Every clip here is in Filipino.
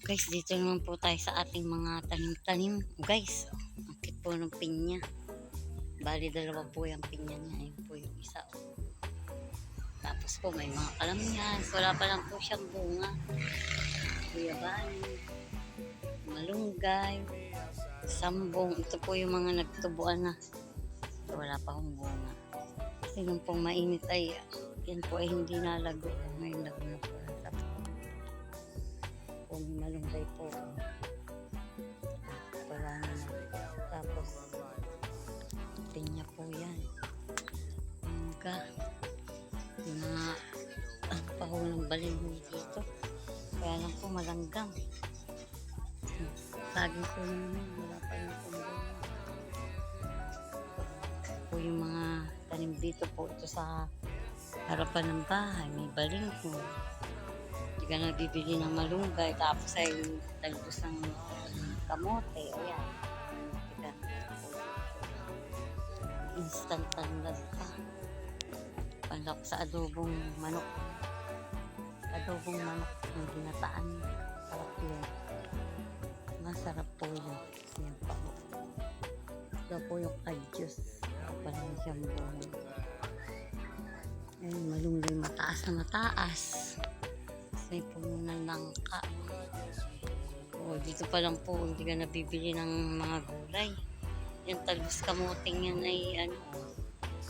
Guys, dito naman po tayo sa ating mga tanim-tanim. Guys, ang cute po ng pinya. Bali, dalawa po yung pinya niya. Ayun po yung isa. Tapos po may mga kalamyan. Wala pa lang po siyang bunga. Guyabani, malunggay, sambong. Ito po yung mga nagtubuan na. Wala pa akong bunga. Kasi nung pong mainit ay yan po ay hindi nalago. Ngayon lago na po. Kung malunggay po, wala na. Tapos pinya po yan, mangga, mga pahunang balinghoy dito, kaya lang po malanggam. Saging po naman, wala pa yung kumbong. Po yung mga tanim dito po, ito sa harapan ng bahay, may balinghoy. Hindi ka nabibili ng malunggay, tapos ay talbos ng kamote. Ayan. Instant tanlad pa. Panlak sa adobong manok. Adobong manok ng ginataan. Sarap yun. Masarap po yun. Yan pa po. Ito po yung kadyos. Parang siyang buhay. Ayun, malunggay mataas na mataas. May puno ng langka. Dito pa lang po, hindi ka nabibili ng mga gulay. Yung talbos kamuting yan ay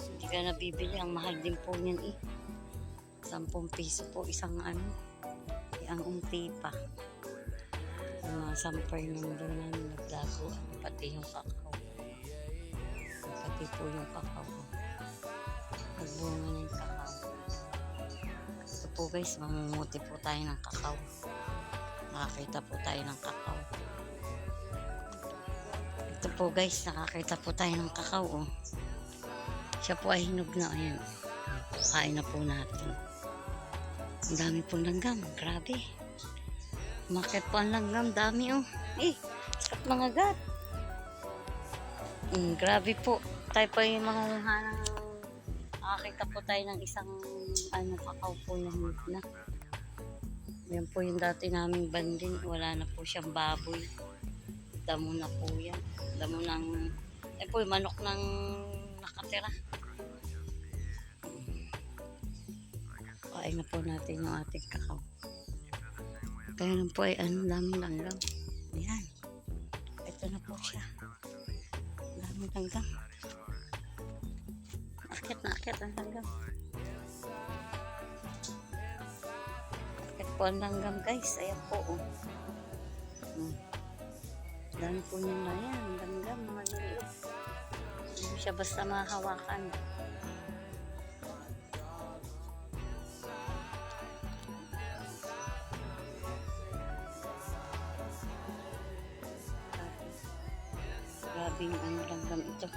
hindi ka nabibili. Ang mahal din po yan 10 piso po isang ang unti pa. Yung mga sampay nandun na naglago. Pati yung kakao. Pati po yung kakao. Nagbunga na yung kakao. Po guys, mamumuti po tayo ng kakao. Nakakita po tayo ng kakao. Ito po guys, nakakita po tayo ng kakao. Siya po ay hinog na. Ayan. Kain na po natin. Ang dami po langgam. Grabe. Umakit po ang langgam. Dami sakat mga gat. Grabe po. Tayo po yung mga hanang. Nakakita po tayo ng isang kakao po na hinog na. Yan po yung dati naming banding. Wala na po siyang baboy. Damo na po yan. Damo ng yan po yung manok ng nakatira. Kain na po natin yung ating kakao. Kaya lang po ay daming langgam. Yan. Ito na po siya. Daming langgam. Akit ang langgam. Akit po ang langgam guys. Ayan po. Dami po niyan na yan. Langgam. Maliliit. Hindi siya basta mahawakan. Grabe yung langgam ito.